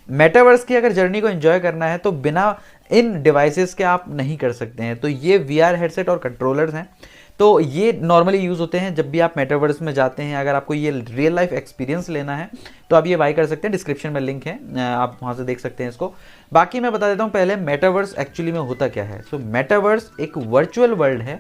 Metaverse की अगर journey को एंजॉय करना है तो बिना इन डिवाइसेस के आप नहीं कर सकते हैं। तो ये वीआर हेडसेट और कंट्रोलर्स हैं, तो ये नॉर्मली यूज़ होते हैं जब भी आप मेटावर्स में जाते हैं। अगर आपको ये रियल लाइफ एक्सपीरियंस लेना है तो आप ये बाय कर सकते हैं, डिस्क्रिप्शन में लिंक है, आप वहाँ से देख सकते हैं इसको। बाकी मैं बता देता हूँ पहले मेटावर्स एक्चुअली में होता क्या है। सो मेटावर्स एक वर्चुअल वर्ल्ड है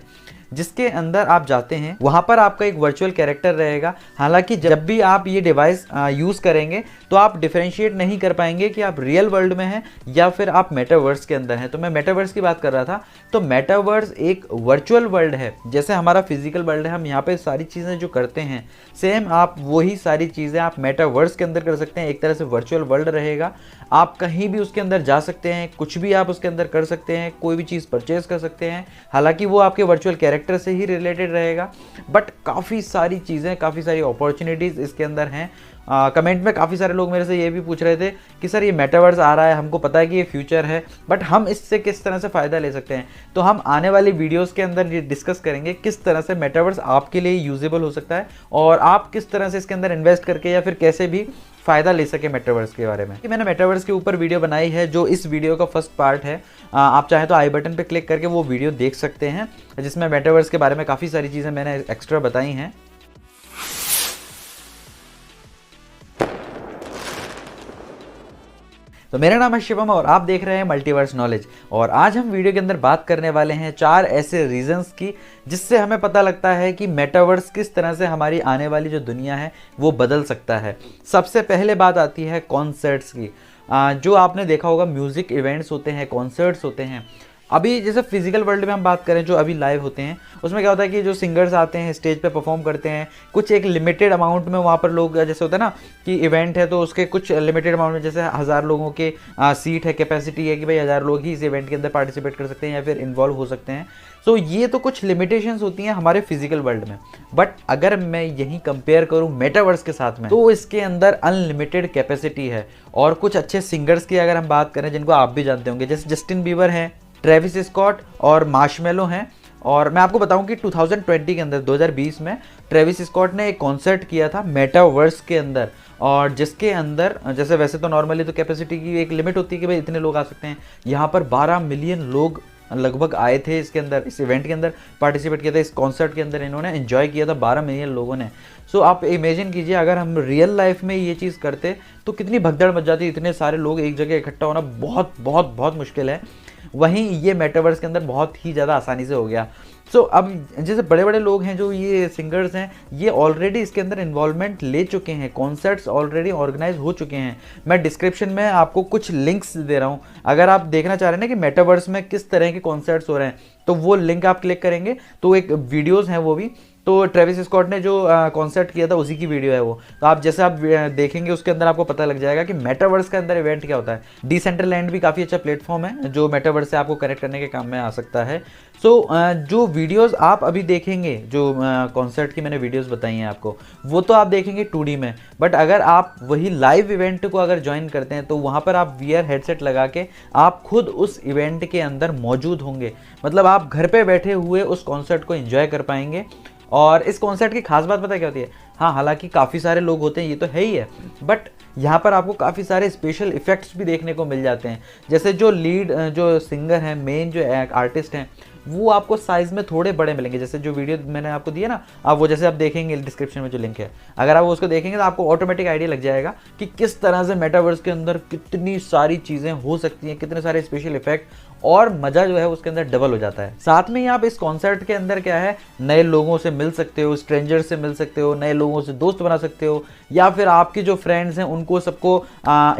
जिसके अंदर आप जाते हैं, वहाँ पर आपका एक वर्चुअल कैरेक्टर रहेगा। हालांकि जब भी आप ये डिवाइस यूज़ करेंगे तो आप डिफरेंशिएट नहीं कर पाएंगे कि आप रियल वर्ल्ड में हैं या फिर आप मेटावर्स के अंदर हैं। तो मैं मेटावर्स की बात कर रहा था। तो मेटावर्स एक वर्चुअल वर्ल्ड है, जैसे हमारा फिजिकल वर्ल्ड है, हम यहाँ पे सारी चीज़ें जो करते हैं सेम आप वही सारी चीज़ें आप मेटावर्स के अंदर कर सकते हैं। एक तरह से वर्चुअल वर्ल्ड रहेगा, आप कहीं भी उसके अंदर जा सकते हैं, कुछ भी आप उसके अंदर कर सकते हैं, कोई भी चीज़ परचेज कर सकते हैं। हालांकि वो आपके वर्चुअल कैरेक्टर से ही रिलेटेड रहेगा, बट काफ़ी सारी चीज़ें, काफ़ी सारी अपॉर्चुनिटीज़ इसके अंदर हैं। कमेंट में काफ़ी सारे लोग मेरे से ये भी पूछ रहे थे कि सर ये मेटावर्स आ रहा है, हमको पता है कि ये फ्यूचर है, बट हम इससे किस तरह से फ़ायदा ले सकते हैं। तो हम आने वाली वीडियोस के अंदर ये डिस्कस करेंगे किस तरह से मेटावर्स आपके लिए यूजेबल हो सकता है और आप किस तरह से इसके अंदर इन्वेस्ट करके या फिर कैसे भी फ़ायदा ले सके मेटावर्स के बारे में। कि मैंने मेटावर्स के ऊपर वीडियो बनाई है जो इस वीडियो का फर्स्ट पार्ट है। आप चाहें तो आई बटन पे क्लिक करके वो वीडियो देख सकते हैं, जिसमें मेटावर्स के बारे में काफ़ी सारी चीज़ें मैंने एक्स्ट्रा बताई हैं। तो मेरा नाम है शिवम और आप देख रहे हैं मल्टीवर्स नॉलेज। और आज हम वीडियो के अंदर बात करने वाले हैं 4 ऐसे रीजंस की जिससे हमें पता लगता है कि मेटावर्स किस तरह से हमारी आने वाली जो दुनिया है वो बदल सकता है। सबसे पहले बात आती है कॉन्सर्ट्स की। जो आपने देखा होगा म्यूज़िक इवेंट्स होते हैं, कॉन्सर्ट्स होते हैं। अभी जैसे फिजिकल वर्ल्ड में हम बात करें जो अभी लाइव होते हैं, उसमें क्या होता है कि जो सिंगर्स आते हैं स्टेज पे परफॉर्म करते हैं, कुछ एक लिमिटेड अमाउंट में वहाँ पर लोग, जैसे होता है ना कि इवेंट है तो उसके कुछ लिमिटेड अमाउंट में, जैसे 1000 लोगों के सीट है, कैपेसिटी है कि भाई 1000 लोग ही इस इवेंट के अंदर पार्टिसिपेट कर सकते हैं या फिर इन्वॉल्व हो सकते हैं। सो ये तो कुछ लिमिटेशंस होती हैं हमारे फिजिकल वर्ल्ड में, बट अगर मैं यही कंपेयर करूँ मेटावर्स के साथ में तो इसके अंदर अनलिमिटेड कैपेसिटी है। और कुछ अच्छे सिंगर्स की अगर हम बात करें जिनको आप भी जानते होंगे, जैसे जस्टिन बीबर हैं, ट्रेविस स्कॉट और मार्शमेलो हैं। और मैं आपको बताऊं कि 2020 के अंदर 2020 में ट्रेविस स्कॉट ने एक कॉन्सर्ट किया था मेटावर्स के अंदर, और जिसके अंदर जैसे वैसे तो नॉर्मली तो कैपेसिटी की एक लिमिट होती है कि भाई इतने लोग आ सकते हैं, यहाँ पर 12 मिलियन लोग लगभग आए थे इसके अंदर, इस इवेंट के अंदर पार्टिसिपेट किया था, इस कॉन्सर्ट के अंदर इन्होंने एंजॉय किया था 12 मिलियन लोगों ने। सो आप इमेजिन कीजिए अगर हम रियल लाइफ में ये चीज़ करते तो कितनी भगदड़ मच जाती। इतने सारे लोग एक जगह इकट्ठा होना बहुत बहुत बहुत मुश्किल है, वहीं ये मेटावर्स के अंदर बहुत ही ज़्यादा आसानी से हो गया। सो अब जैसे बड़े बड़े लोग हैं जो ये सिंगर्स हैं, ये ऑलरेडी इसके अंदर इन्वॉल्वमेंट ले चुके हैं, कॉन्सर्ट्स ऑलरेडी ऑर्गेनाइज हो चुके हैं। मैं डिस्क्रिप्शन में आपको कुछ लिंक्स दे रहा हूँ, अगर आप देखना चाह रहे हैं ना कि मेटावर्स में किस तरह के कॉन्सर्ट्स हो रहे हैं तो वो लिंक आप क्लिक करेंगे तो एक वीडियोज़ हैं वो भी। तो ट्रेविस स्कॉट ने जो कॉन्सर्ट किया था उसी की वीडियो है वो, तो आप जैसे आप देखेंगे उसके अंदर आपको पता लग जाएगा कि मेटावर्स के अंदर इवेंट क्या होता है। डिसेंट्रलैंड भी काफ़ी अच्छा प्लेटफॉर्म है जो मेटावर्स से आपको कनेक्ट करने के काम में आ सकता है। सो जो वीडियोस आप अभी देखेंगे, जो कॉन्सर्ट की मैंने वीडियोस बताई हैं आपको, वो तो आप देखेंगे 2D में, बट अगर आप वही लाइव इवेंट को अगर ज्वाइन करते हैं तो वहाँ पर आप वीआर हेडसेट लगा के आप खुद उस इवेंट के अंदर मौजूद होंगे। मतलब आप घर पे बैठे हुए उस कॉन्सर्ट को एंजॉय कर पाएंगे। और इस कॉन्सर्ट की खास बात पता है क्या होती है? हाँ, हालांकि काफ़ी सारे लोग होते हैं ये तो है ही है, बट यहाँ पर आपको काफ़ी सारे स्पेशल इफ़ेक्ट्स भी देखने को मिल जाते हैं। जैसे जो लीड जो सिंगर हैं, मेन जो आर्टिस्ट हैं, वो आपको साइज़ में थोड़े बड़े मिलेंगे। जैसे जो वीडियो मैंने आपको दिया ना, आप वो जैसे आप देखेंगे डिस्क्रिप्शन में जो लिंक है, अगर आप उसको देखेंगे तो आपको ऑटोमेटिक आइडिया लग जाएगा कि किस तरह से मेटावर्स के अंदर कितनी सारी चीज़ें हो सकती हैं, कितने सारे स्पेशल इफेक्ट, और मज़ा जो है उसके अंदर डबल हो जाता है। साथ में ही आप इस कॉन्सर्ट के अंदर क्या है, नए लोगों से मिल सकते हो, स्ट्रेंजर से मिल सकते हो, नए लोगों से दोस्त बना सकते हो, या फिर आपके जो फ्रेंड्स हैं उनको सबको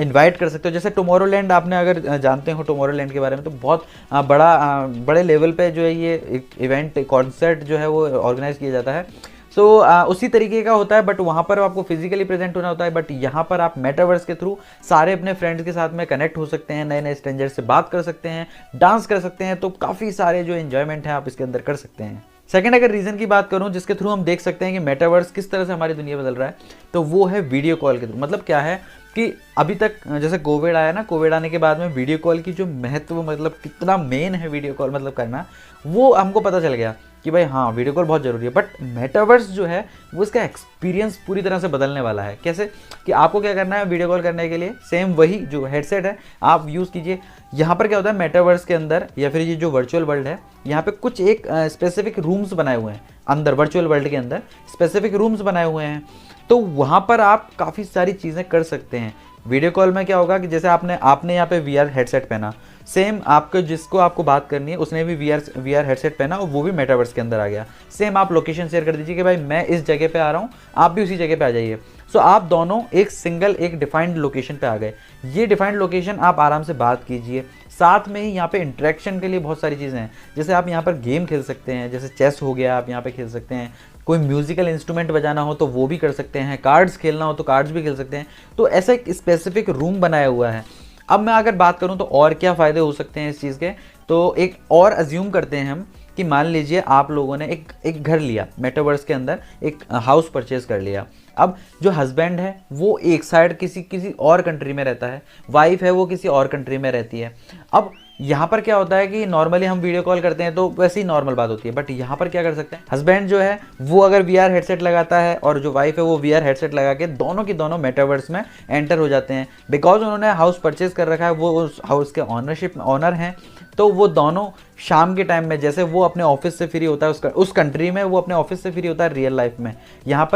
इनवाइट कर सकते हो। जैसे टुमारोलैंड, आपने अगर जानते हो टुमारोलैंड के बारे में, तो बहुत बड़े लेवल पे जो है ये इवेंट कॉन्सर्ट जो है वो ऑर्गेनाइज किया जाता है। सो उसी तरीके का होता है, बट वहाँ पर आपको फिजिकली प्रेजेंट होना होता है, बट यहाँ पर आप मेटावर्स के थ्रू सारे अपने फ्रेंड्स के साथ में कनेक्ट हो सकते हैं, नए नए स्ट्रेंजर से बात कर सकते हैं, डांस कर सकते हैं। तो काफ़ी सारे जो एंजॉयमेंट है आप इसके अंदर कर सकते हैं। सेकंड अगर रीज़न की बात करूं जिसके थ्रू हम देख सकते हैं कि मेटावर्स किस तरह से हमारी दुनिया बदल रहा है, तो वो है वीडियो कॉल के थ्रू। मतलब क्या है कि अभी तक जैसे कोविड आया ना, कोविड आने के बाद में वीडियो कॉल की जो महत्व, मतलब कितना मेन है वीडियो कॉल मतलब करना, वो हमको पता चल गया कि भाई हाँ वीडियो कॉल बहुत ज़रूरी है, बट मेटावर्स जो है वो इसका एक्सपीरियंस पूरी तरह से बदलने वाला है। कैसे कि आपको क्या करना है वीडियो कॉल करने के लिए, सेम वही जो हेडसेट है आप यूज़ कीजिए। यहाँ पर क्या होता है मेटावर्स के अंदर या फिर ये जो वर्चुअल वर्ल्ड है, यहाँ पे कुछ एक स्पेसिफिक रूम्स बनाए हुए हैं अंदर, वर्चुअल वर्ल्ड के अंदर स्पेसिफिक रूम्स बनाए हुए हैं। तो वहाँ पर आप काफ़ी सारी चीज़ें कर सकते हैं। वीडियो कॉल में क्या होगा कि जैसे आपने यहाँ पे VR हेडसेट पहना, सेम आपको जिसको आपको बात करनी है उसने भी VR हेडसेट पहना और वो भी मेटावर्स के अंदर आ गया। सेम आप लोकेशन शेयर कर दीजिए कि भाई मैं इस जगह पे आ रहा हूँ, आप भी उसी जगह पे आ जाइए। सो आप दोनों एक डिफाइंड लोकेशन पे आ गए। ये डिफाइंड लोकेशन आप आराम से बात कीजिए। साथ में ही यहाँ पे इंटरेक्शन के लिए बहुत सारी चीज़ें हैं, जैसे आप यहाँ पर गेम खेल सकते हैं, जैसे चेस हो गया आप यहाँ पे खेल सकते हैं, कोई म्यूजिकल इंस्ट्रूमेंट बजाना हो तो वो भी कर सकते हैं, कार्ड्स खेलना हो तो कार्ड्स भी खेल सकते हैं। तो ऐसा एक स्पेसिफिक रूम बनाया हुआ है। अब मैं अगर बात करूं तो और क्या फ़ायदे हो सकते हैं इस चीज़ के, तो एक और अज्यूम करते हैं हम कि मान लीजिए आप लोगों ने एक घर लिया मेटावर्स के अंदर, एक हाउस परचेज कर लिया। अब जो हस्बैंड है वो एक साइड किसी और कंट्री में रहता है, वाइफ है वो किसी और कंट्री में रहती है। अब यहाँ पर क्या होता है कि नॉर्मली हम वीडियो कॉल करते हैं तो वैसे ही नॉर्मल बात होती है, बट यहाँ पर क्या कर सकते हैं, हस्बैंड जो है वो अगर VR हेडसेट लगाता है और जो वाइफ है वो VR हेडसेट लगा के दोनों के दोनों मेटावर्स में एंटर हो जाते हैं। बिकॉज उन्होंने हाउस परचेज कर रखा है, वो उस हाउस के ऑनर हैं, तो वो दोनों शाम के टाइम में, जैसे वो अपने ऑफिस से फ्री होता है उस कंट्री में, वो अपने ऑफिस से फ्री होता है रियल लाइफ में, यहाँ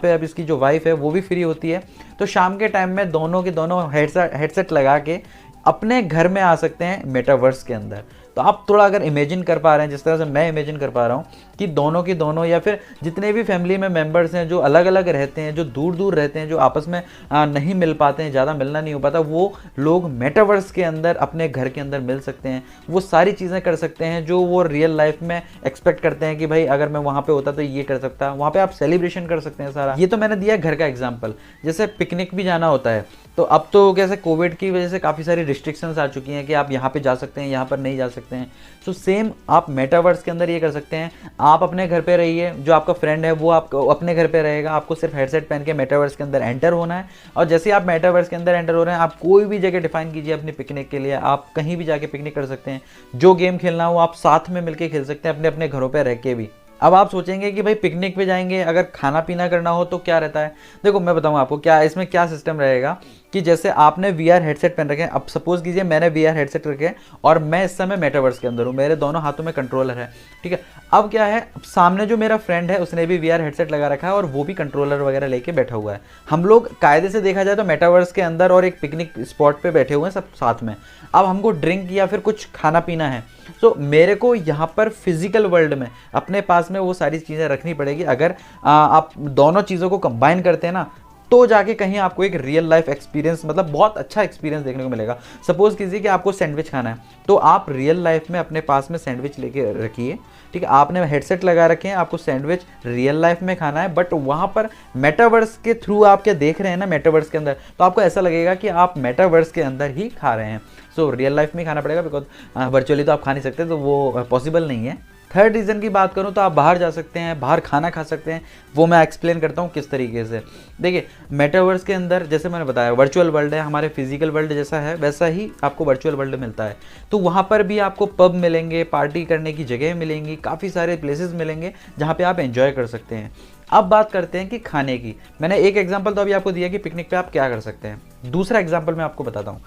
पे अब इसकी जो वाइफ है वो भी फ्री होती है। तो शाम के टाइम में दोनों के दोनों हेडसेट लगा के अपने घर में आ सकते हैं मेटावर्स के अंदर। तो आप थोड़ा अगर इमेजिन कर पा रहे हैं, जिस तरह से मैं इमेजिन कर पा रहा हूँ कि दोनों की दोनों या फिर जितने भी फैमिली में मेंबर्स हैं जो अलग अलग रहते हैं, जो दूर दूर रहते हैं, जो आपस में नहीं मिल पाते हैं, ज़्यादा मिलना नहीं हो पाता, वो लोग मेटावर्स के अंदर अपने घर के अंदर मिल सकते हैं। वो सारी चीज़ें कर सकते हैं जो वो रियल लाइफ में एक्सपेक्ट करते हैं कि भाई अगर मैं वहाँ पर होता तो ये कर सकता। वहाँ पर आप सेलिब्रेशन कर सकते हैं सारा। ये तो मैंने दिया घर का एग्जाम्पल। जैसे पिकनिक भी जाना होता है तो अब तो कैसे कोविड की वजह से काफ़ी सारी रिस्ट्रिक्शंस आ चुकी हैं कि आप यहाँ पे जा सकते हैं, यहाँ पर नहीं जा सकते हैं। सो सेम आप मेटावर्स के अंदर ये कर सकते हैं। आप अपने घर पे रहिए, जो आपका फ्रेंड है वो आपको अपने घर पे रहेगा, आपको सिर्फ हेडसेट पहन के मेटावर्स के अंदर एंटर होना है। और जैसे आप मेटावर्स के अंदर एंटर हो रहे हैं, आप कोई भी जगह डिफाइन कीजिए अपनी पिकनिक के लिए, आप कहीं भी जाके पिकनिक कर सकते हैं। जो गेम खेलना हो आप साथ में मिलकर खेल सकते हैं अपने अपने घरों पर रह के भी। अब आप सोचेंगे कि भाई पिकनिक पे जाएंगे, अगर खाना पीना करना हो तो क्या रहता है। देखो मैं बताऊं आपको क्या इसमें क्या सिस्टम रहेगा कि जैसे आपने VR हेडसेट पहन रखे हैं। अब सपोज कीजिए मैंने VR हेडसेट रखे और मैं इस समय मेटावर्स के अंदर हूँ, मेरे दोनों हाथों में कंट्रोलर है, ठीक है। अब क्या है, सामने जो मेरा फ्रेंड है उसने भी VR हेडसेट लगा रखा है और वो भी कंट्रोलर वगैरह लेके बैठा हुआ है। हम लोग कायदे से देखा जाए तो मेटावर्स के अंदर और एक पिकनिक स्पॉट पे बैठे हुए हैं सब साथ में। अब हमको ड्रिंक या फिर कुछ खाना पीना है, तो मेरे को यहाँ पर फिजिकल वर्ल्ड में अपने पास में वो सारी चीज़ें रखनी पड़ेगी। अगर आप दोनों चीज़ों को कंबाइन करते हैं ना, तो जाके कहीं आपको एक रियल लाइफ एक्सपीरियंस, मतलब बहुत अच्छा एक्सपीरियंस देखने को मिलेगा। सपोज कीजिए कि आपको सैंडविच खाना है, तो आप रियल लाइफ में अपने पास में सैंडविच लेके रखिए, ठीक है। आपने हेडसेट लगा रखे हैं, आपको सैंडविच रियल लाइफ में खाना है, बट वहाँ पर मेटावर्स के थ्रू आप क्या देख रहे हैं ना मेटावर्स के अंदर, तो आपको ऐसा लगेगा कि आप मेटावर्स के अंदर ही खा रहे हैं। सो रियल लाइफ में खाना पड़ेगा, बिकॉज वर्चुअली तो आप खा नहीं सकते, तो वो पॉसिबल नहीं है। थर्ड रीज़न की बात करूं तो आप बाहर जा सकते हैं, बाहर खाना खा सकते हैं। वो मैं एक्सप्लेन करता हूं किस तरीके से। देखिए मेटावर्स के अंदर जैसे मैंने बताया वर्चुअल वर्ल्ड है, हमारे फिजिकल वर्ल्ड जैसा है वैसा ही आपको वर्चुअल वर्ल्ड मिलता है। तो वहाँ पर भी आपको पब मिलेंगे, पार्टी करने की जगह मिलेंगी, काफ़ी सारे प्लेसेस मिलेंगे जहाँ पर आप एंजॉय कर सकते हैं। अब बात करते हैं कि खाने की। मैंने एक एग्जाम्पल तो अभी आपको दिया कि पिकनिक पे आप क्या कर सकते हैं। दूसरा एग्जाम्पल मैं आपको बताता हूँ।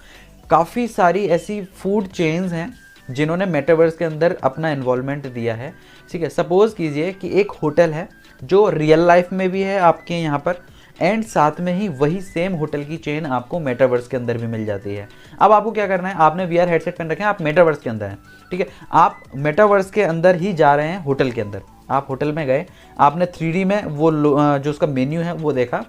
काफ़ी सारी ऐसी फूड चेन्स हैं जिन्होंने मेटावर्स के अंदर अपना इन्वॉल्वमेंट दिया है, ठीक है। सपोज कीजिए कि एक होटल है जो रियल लाइफ में भी है आपके यहाँ पर, एंड साथ में ही वही सेम होटल की चेन आपको मेटावर्स के अंदर भी मिल जाती है। अब आपको क्या करना है, आपने VR हेडसेट पहन रखे हैं, आप मेटावर्स के अंदर हैं, ठीक है। आप मेटावर्स के अंदर ही जा रहे हैं होटल के अंदर। आप होटल में गए, आपने 3D में वो जो उसका मेन्यू है वो देखा।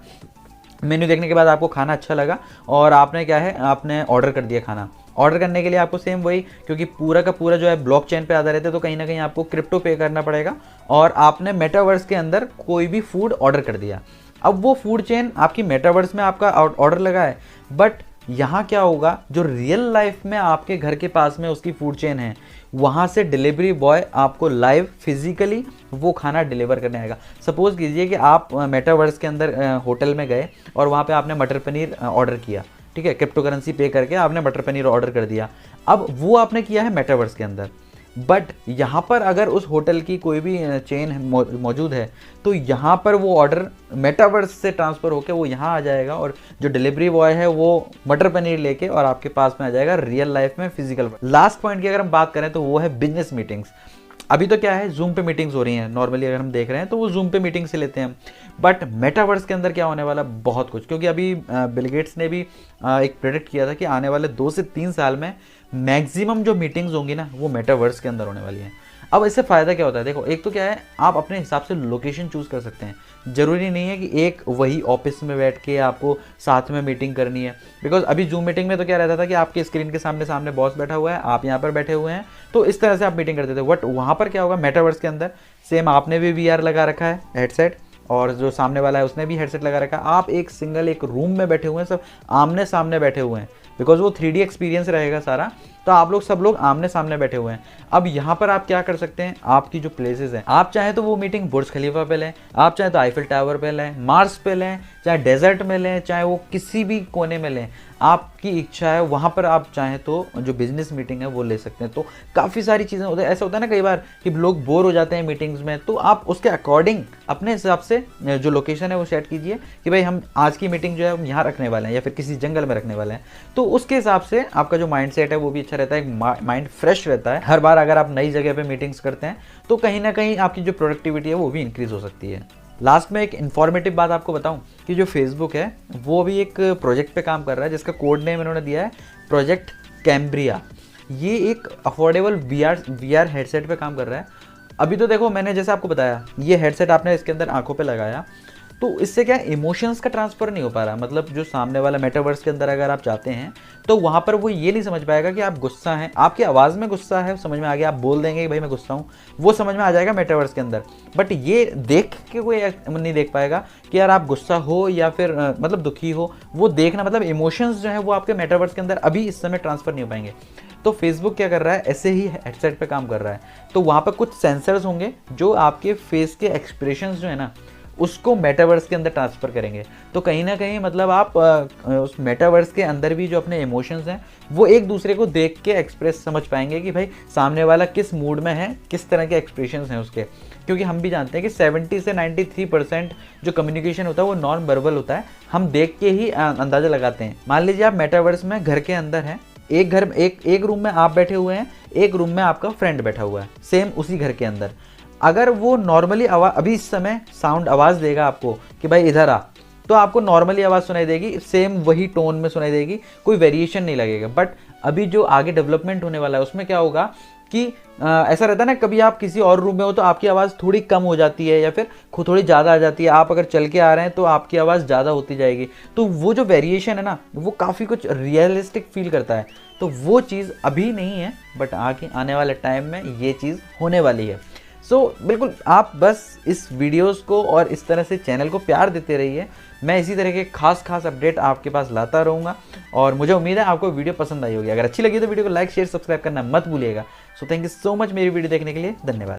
मेन्यू देखने के बाद आपको खाना अच्छा लगा और आपने क्या है, आपने ऑर्डर कर दिया खाना। ऑर्डर करने के लिए आपको सेम वही, क्योंकि पूरा का पूरा जो है ब्लॉकचेन पे आधारित है, तो कहीं ना कहीं आपको क्रिप्टो पे करना पड़ेगा। और आपने मेटावर्स के अंदर कोई भी फूड ऑर्डर कर दिया। अब वो फूड चेन आपकी मेटावर्स में आपका ऑर्डर लगा है, बट यहाँ क्या होगा, जो रियल लाइफ में आपके घर के पास में उसकी फूड चेन है, वहाँ से डिलीवरी बॉय आपको लाइव फिजिकली वो खाना डिलीवर करने आएगा। सपोज कीजिए कि आप मेटावर्स के अंदर होटल में गए और वहाँ पे आपने मटर पनीर ऑर्डर किया, ठीक है। क्रिप्टो करेंसी पे करके आपने मटर पनीर ऑर्डर कर दिया। अब वो आपने किया है मेटावर्स के अंदर। बट यहाँ पर अगर उस होटल की कोई भी चेन मौजूद है तो यहाँ पर वो ऑर्डर मेटावर्स से ट्रांसफ़र होकर वो यहाँ आ जाएगा और जो डिलीवरी बॉय है वो मटर पनीर लेके और आपके पास में आ जाएगा रियल लाइफ में फिजिकल। लास्ट पॉइंट की अगर हम बात करें तो वो है बिजनेस मीटिंग्स। अभी तो क्या है, जूम पे मीटिंग्स हो रही हैं नॉर्मली, अगर हम देख रहे हैं तो वो जूम पे मीटिंग से लेते हैं। बट मेटावर्स के अंदर क्या होने वाला, बहुत कुछ, क्योंकि अभी बिल गेट्स ने भी एक प्रेडिक्ट किया था कि आने वाले 2 से 3 साल में मैक्सिमम जो मीटिंग्स होंगी ना वो मेटावर्स के अंदर होने वाली हैं। अब इससे फ़ायदा क्या होता है, देखो एक तो क्या है, आप अपने हिसाब से लोकेशन चूज़ कर सकते हैं। ज़रूरी नहीं है कि एक वही ऑफिस में बैठ के आपको साथ में मीटिंग करनी है, बिकॉज अभी जूम मीटिंग में तो क्या रहता था कि आपके स्क्रीन के सामने सामने बॉस बैठा हुआ है, आप यहाँ पर बैठे हुए हैं, तो इस तरह से आप मीटिंग करते थे। बट वहाँ पर क्या होगा, मेटावर्स के अंदर सेम आपने भी VR लगा रखा है हेडसेट, और जो सामने वाला है उसने भी हेडसेट लगा रखा है, आप एक रूम में बैठे हुए हैं, सब आमने सामने बैठे हुए हैं, बिकॉज वो 3D एक्सपीरियंस रहेगा सारा, तो आप लोग सब लोग आमने सामने बैठे हुए हैं। अब यहाँ पर आप क्या कर सकते हैं, आपकी जो प्लेसेस हैं, आप चाहे तो वो मीटिंग बुर्ज खलीफा पे लें, आप चाहे तो आईफिल टावर पे लें, मार्स पे लें, चाहे डेजर्ट में लें, चाहे वो किसी भी कोने में लें, आपकी इच्छा है, वहाँ पर आप चाहें तो जो बिजनेस मीटिंग है वो ले सकते हैं। तो काफ़ी सारी चीज़ें होती है, ऐसा होता है ना कई बार कि लोग बोर हो जाते हैं मीटिंग्स में, तो आप उसके अकॉर्डिंग अपने हिसाब से जो लोकेशन है वो सेट कीजिए कि भाई हम आज की मीटिंग जो है हम यहाँ रखने वाले हैं या फिर किसी जंगल में रखने वाले हैं। तो उसके हिसाब से आपका जो माइंड सेट है वो भी अच्छा रहता है, माइंड फ्रेश रहता है। हर बार अगर आप नई जगह पे मीटिंग्स करते हैं तो कहीं ना कहीं आपकी जो प्रोडक्टिविटी है वो भी इंक्रीज हो सकती है। लास्ट में एक इन्फॉर्मेटिव बात आपको बताऊं कि जो फेसबुक है वो भी एक प्रोजेक्ट पे काम कर रहा है जिसका कोड नेम इन्होंने दिया है प्रोजेक्ट कैम्ब्रिया। ये एक अफोर्डेबल VR हेडसेट पे काम कर रहा है। अभी तो देखो, मैंने जैसे आपको बताया, ये हेडसेट आपने इसके अंदर आंखों पे लगाया तो इससे क्या इमोशंस का ट्रांसफ़र नहीं हो पा रहा। मतलब जो सामने वाला मेटावर्स के अंदर अगर आप जाते हैं तो वहाँ पर वो ये नहीं समझ पाएगा कि आप गुस्सा हैं, आपकी आवाज़ में गुस्सा है समझ में आ गया, आप बोल देंगे कि भाई मैं गुस्सा हूँ, वो समझ में आ जाएगा मेटावर्स के अंदर। बट ये देख के कोई नहीं देख पाएगा कि यार आप गुस्सा हो या फिर मतलब दुखी हो, वो देखना, मतलब इमोशंस जो है वो आपके मेटावर्स के अंदर अभी इस समय ट्रांसफ़र नहीं हो पाएंगे। तो फेसबुक क्या कर रहा है, ऐसे ही हेडसेट पे काम कर रहा है। तो वहाँ पर कुछ सेंसर्स होंगे जो आपके फेस के एक्सप्रेशंस जो है ना उसको मेटावर्स के अंदर ट्रांसफ़र करेंगे। तो कहीं ना कहीं मतलब आप उस मेटावर्स के अंदर भी जो अपने इमोशंस हैं वो एक दूसरे को देख के एक्सप्रेस समझ पाएंगे कि भाई सामने वाला किस मूड में है, किस तरह के एक्सप्रेशंस हैं उसके। क्योंकि हम भी जानते हैं कि 70 से 93% जो कम्युनिकेशन होता है वो नॉन वर्बल होता है, हम देख के ही अंदाज़ा लगाते हैं। मान लीजिए आप मेटावर्स में घर के अंदर हैं, एक रूम में आप बैठे हुए हैं, एक रूम में आपका फ्रेंड बैठा हुआ है, सेम उसी घर के अंदर। अगर वो नॉर्मली आवाज़ अभी इस समय साउंड आवाज़ देगा आपको कि भाई इधर आ, तो आपको नॉर्मली आवाज़ सुनाई देगी, सेम वही टोन में सुनाई देगी, कोई वेरिएशन नहीं लगेगा। बट अभी जो आगे डेवलपमेंट होने वाला है उसमें क्या होगा कि ऐसा रहता है ना, कभी आप किसी और रूम में हो तो आपकी आवाज़ थोड़ी कम हो जाती है या फिर थोड़ी ज़्यादा आ जाती है, आप अगर चल के आ रहे हैं तो आपकी आवाज़ ज़्यादा होती जाएगी। तो वो जो वेरिएशन है ना वो काफ़ी कुछ रियलिस्टिक फील करता है। तो वो चीज़ अभी नहीं है, बट आने वाले टाइम में ये चीज़ होने वाली है। बिल्कुल आप बस इस वीडियोस को और इस तरह से चैनल को प्यार देते रहिए। मैं इसी तरह के खास अपडेट आपके पास लाता रहूँगा और मुझे उम्मीद है आपको वीडियो पसंद आई होगी। अगर अच्छी लगी तो वीडियो को लाइक शेयर सब्सक्राइब करना मत भूलिएगा। थैंक यू सो मच मेरी वीडियो देखने के लिए, धन्यवाद।